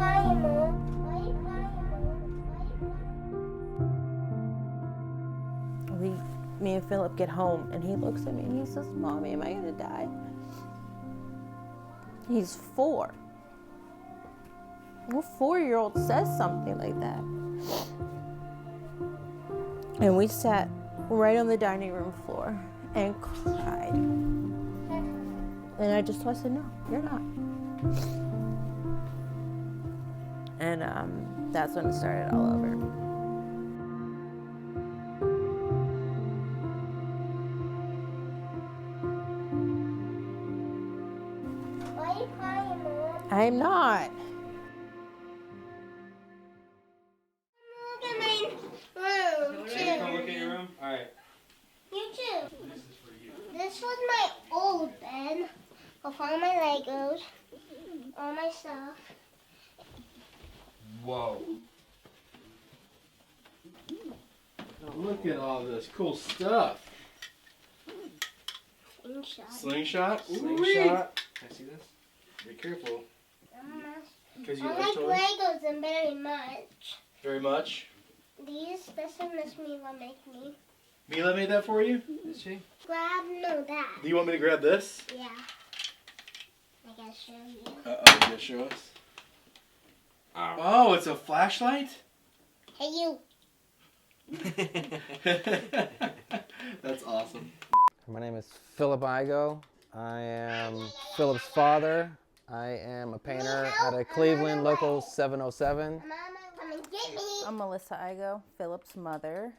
crying, Mom? Why are you crying, Mom? Me and Philip get home and he looks at me and he says, Mommy, am I gonna die? He's 4. What 4-year-old says something like that? And we sat right on the dining room floor and cried. And I just told her, no, you're not. And that's when it started all over. Why are you crying, Mom? I'm not. Look at my room, too. Come look at your room? Alright. You too. This is for you. This was my old bed with all my Legos, all my stuff. Whoa. Look at all this cool stuff. Slingshot. Slingshot? Slingshot. Can I see this? Be careful. Because I you like like toys? Legos and very much. Very much. This one is Mila make me. Mila made that for you? Did she? Grab, no, that. Do you want me to grab this? Yeah. I gotta show you. Uh-oh, you gonna show us? Oh, it's a flashlight? Hey, you. That's awesome. My name is Philip Igo. I am Philip's father. I am a painter at a Cleveland local 707. Mama, come and get me. I'm Melissa Igo, Philip's mother.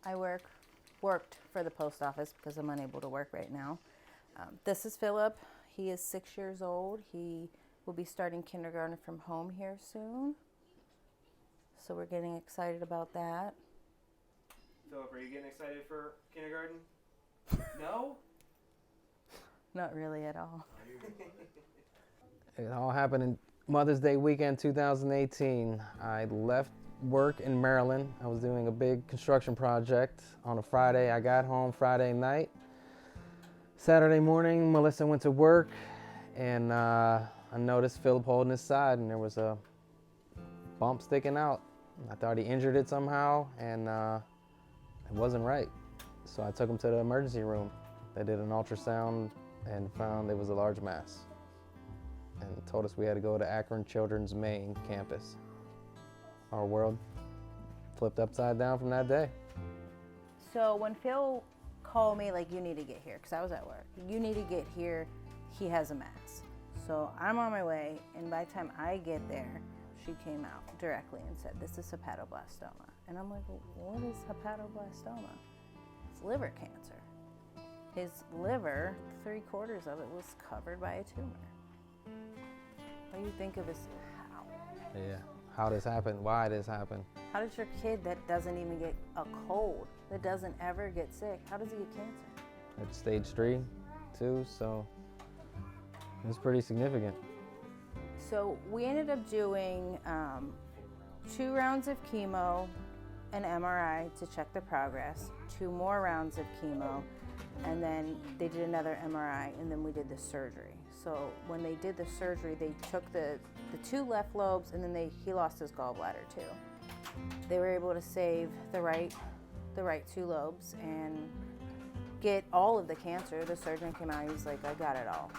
I worked for the post office because I'm unable to work right now. This is Philip. He is 6 years old. He will be starting kindergarten from home here soon. So we're getting excited about that. Philip, are you getting excited for kindergarten? No? Not really at all. It all happened in Mother's Day weekend 2018. I left work in Maryland. I was doing a big construction project on a Friday. I got home Friday night. Saturday morning, Melissa went to work, and I noticed Philip holding his side, and there was a bump sticking out. I thought he injured it somehow, and it wasn't right. So I took him to the emergency room. They did an ultrasound and found it was a large mass, and told us we had to go to Akron Children's main campus. Our world flipped upside down from that day. So when Phil called me, like, you need to get here, because I was at work. You need to get here. He has a mass. So I'm on my way, and by the time I get there, she came out directly and said, this is hepatoblastoma. And I'm like, well, what is hepatoblastoma? It's liver cancer. His liver, 3/4 of it was covered by a tumor. What do you think of his how? Yeah. How this happened, why this happened. How does your kid that doesn't even get a cold, that doesn't ever get sick, how does he get cancer? It's stage 3 too, so it was pretty significant. So we ended up doing 2 rounds of chemo, an MRI to check the progress, 2 more rounds of chemo, and then they did another MRI, and then we did the surgery. So when they did the surgery, they took the 2 left lobes, and then he lost his gallbladder too. They were able to save the right 2 lobes and get all of the cancer. The surgeon came out, he was like, I got it all.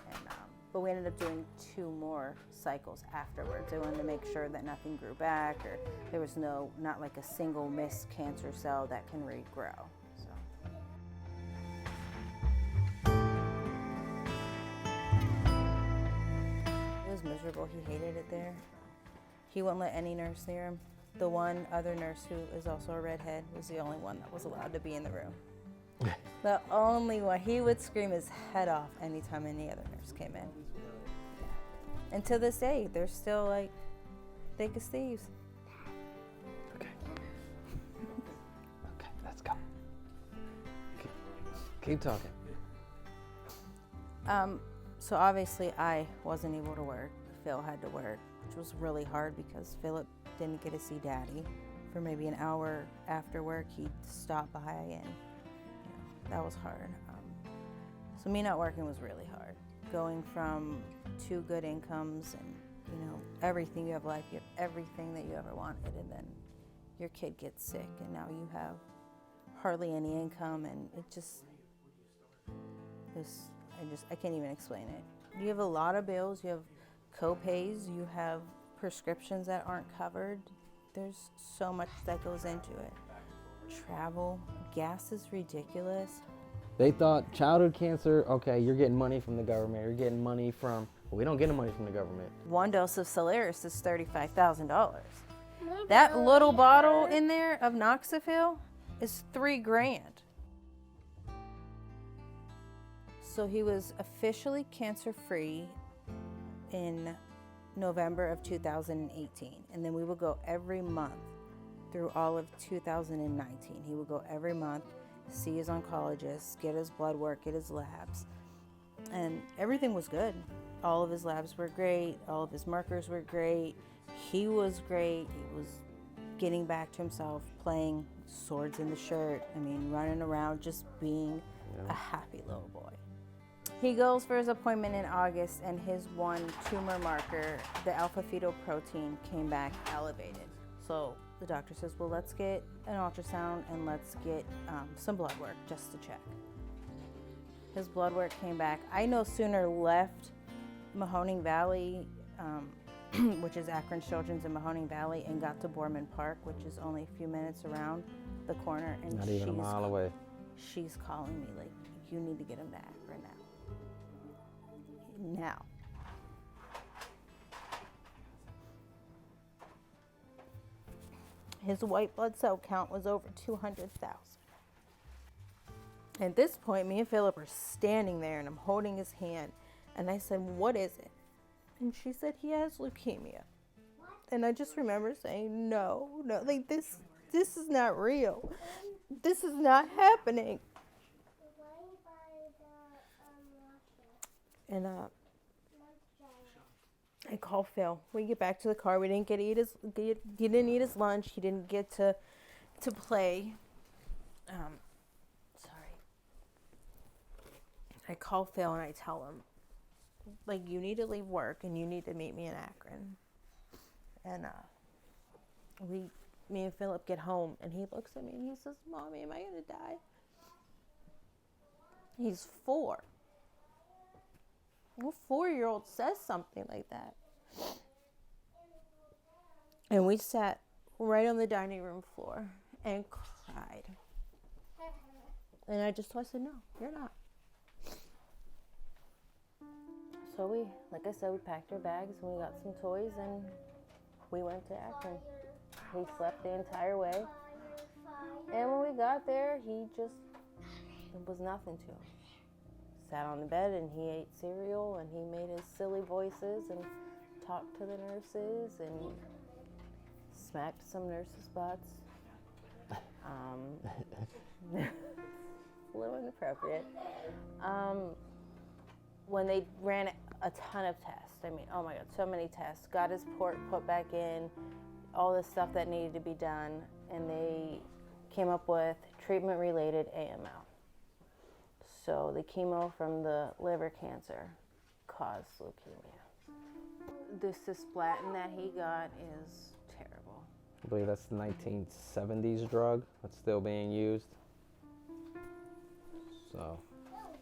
And, but we ended up doing 2 more cycles afterwards. They wanted to make sure that nothing grew back, or there was not like a single missed cancer cell that can regrow. So. It was miserable. He hated it there. He wouldn't let any nurse near him. The one other nurse, who is also a redhead, was the only one that was allowed to be in the room. The only one. He would scream his head off anytime any other nurse came in. And to this day, they're still like thick as thieves. Okay. Okay, let's go. Keep talking. So obviously I wasn't able to work. Phil had to work, which was really hard because Philip didn't get to see Daddy for maybe an hour after work. He'd stop by, and that was hard. So me not working was really hard. Going from 2 good incomes and everything. You have life, you have everything that you ever wanted, and then your kid gets sick, and now you have hardly any income, and I can't even explain it. You have a lot of bills, you have co-pays, you have prescriptions that aren't covered. There's so much that goes into it. Travel, gas is ridiculous. They thought childhood cancer, okay, you're getting money from the government, you're getting money from, well, we don't get no money from the government. One dose of Solaris is $35,000. That little bottle in there of Noxafil is $3,000. So he was officially cancer-free in November of 2018. And then we would go every month through all of 2019. He would go every month, see his oncologist, get his blood work, get his labs. And everything was good. All of his labs were great. All of his markers were great. He was great. He was getting back to himself, playing swords in the shirt. I mean, running around, just being a happy little boy. He goes for his appointment in August, and his one tumor marker, the alpha-fetoprotein, came back elevated. So the doctor says, well, let's get an ultrasound and let's get some blood work just to check. His blood work came back. I no sooner left Mahoning Valley, which is Akron Children's in Mahoning Valley, and got to Borman Park, which is only a few minutes around the corner. And Not even a mile away. She's calling me like, you need to get him back right now. Now. His white blood cell count was over 200,000. At this point, me and Philip are standing there, and I'm holding his hand, and I said, what is it? And she said, he has leukemia. And I just remember saying, no, like this is not real. This is not happening. And I call Phil. We get back to the car. We didn't he didn't eat his lunch. He didn't get to play. Sorry. I call Phil and I tell him, like, you need to leave work and you need to meet me in Akron. And me and Philip get home, and he looks at me and he says, Mommy, am I gonna die? He's 4. What 4-year-old says something like that? And we sat right on the dining room floor and cried. And I said, no, you're not. So we, like I said, we packed our bags and we got some toys and we went to Akron. We slept the entire way. And when we got there, it was nothing to him. Sat on the bed and he ate cereal and he made his silly voices and talked to the nurses and smacked some nurses' butts. A little inappropriate. When they ran a ton of tests, I mean, oh my God, so many tests. Got his port put back in, all the stuff that needed to be done, and they came up with treatment-related AML. So the chemo from the liver cancer caused leukemia. The cisplatin that he got is terrible. I believe that's the 1970s drug that's still being used. So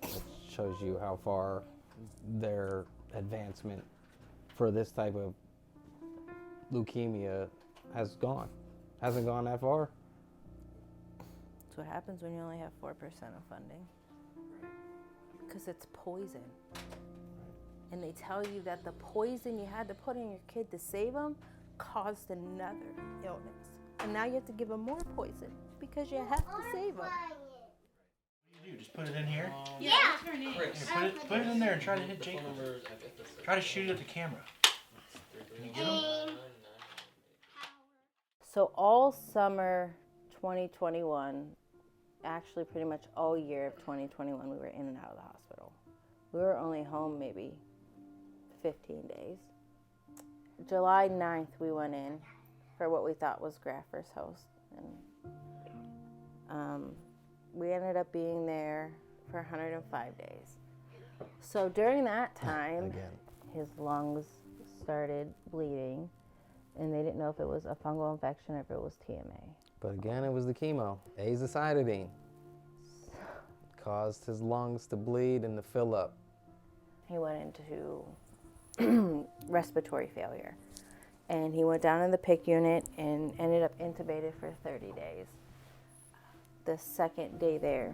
it shows you how far their advancement for this type of leukemia has gone. Hasn't gone that far. That's what happens when you only have 4% of funding. Because it's poison. And they tell you that the poison you had to put in your kid to save him caused another illness. And now you have to give him more poison because you have to save him. What do you do? Just put it in here? Yeah. Here, put it in there and try to hit Jacob. Try to shoot it at the camera. Can you get him? So all summer 2021, actually pretty much all year of 2021, we were in and out of the hospital. We were only home maybe 15 days. July 9th, we went in for what we thought was graft versus host. And we ended up being there for 105 days. So during that time, his lungs started bleeding, and they didn't know if it was a fungal infection or if it was TMA. But again, it was the chemo. Azacitidine caused his lungs to bleed and to fill up. He went into respiratory failure, and he went down in the PIC unit and ended up intubated for 30 days. The second day there,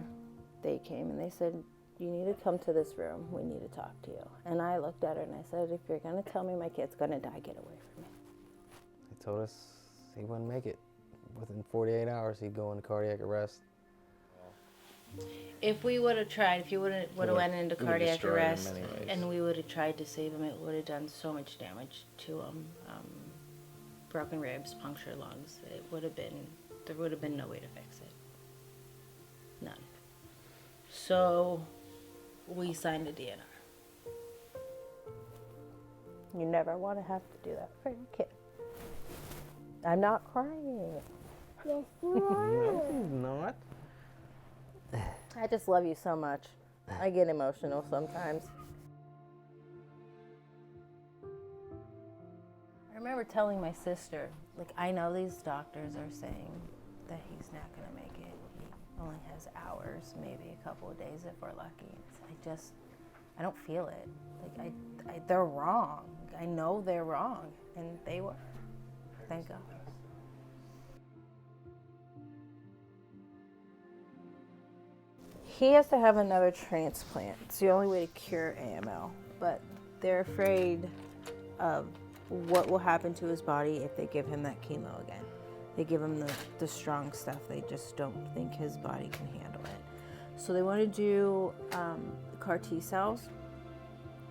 they came and they said, "You need to come to this room. We need to talk to you." And I looked at her and I said, "If you're going to tell me my kid's going to die, get away from me." They told us he wouldn't make it. Within 48 hours, he'd go into cardiac arrest. If we would have tried, if he would have went into cardiac destroyed him arrest anyways. and we would have tried to save him, it would have done so much damage to him. Broken ribs, punctured lungs. There would have been no way to fix it. None. So we signed a DNR. You never want to have to do that for your kid. I'm not crying. Yes, you No, are. he's not. I just love you so much. I get emotional sometimes. I remember telling my sister, like, I know these doctors are saying that he's not going to make it. He only has hours, maybe a couple of days if we're lucky. I don't feel it. Like, they're wrong. I know they're wrong, and they were. Thank God. He has to have another transplant. It's the only way to cure AML, but they're afraid of what will happen to his body if they give him that chemo again. They give him the strong stuff. They just don't think his body can handle it. So they want to do CAR T cells,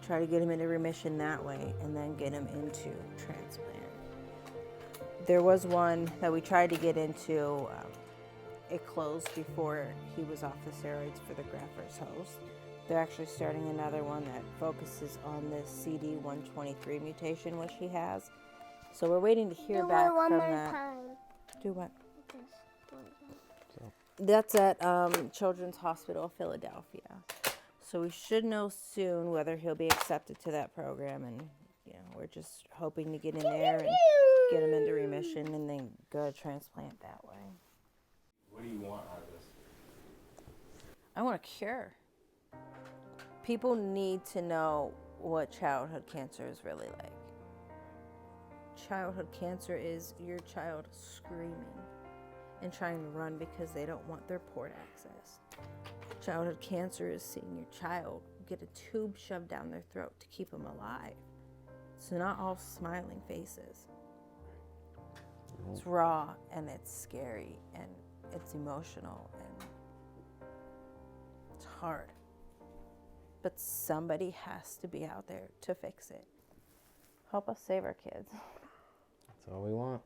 try to get him into remission that way, and then get him into transplant. There was one that we tried to get into. It closed before he was off the steroids for the graft-versus-host. They're actually starting another one that focuses on the CD123 mutation, which he has. So we're waiting to hear back one from more that. time. Do what? Just That's at Children's Hospital of Philadelphia. So we should know soon whether he'll be accepted to that program, and we're just hoping to get in there and get him into remission and then go to transplant that way. What do you want out of this? I want a cure. People need to know what childhood cancer is really like. Childhood cancer is your child screaming and trying to run because they don't want their port access. Childhood cancer is seeing your child get a tube shoved down their throat to keep them alive. It's not all smiling faces. It's raw and it's scary and it's emotional and it's hard. But somebody has to be out there to fix it. Help us save our kids. That's all we want.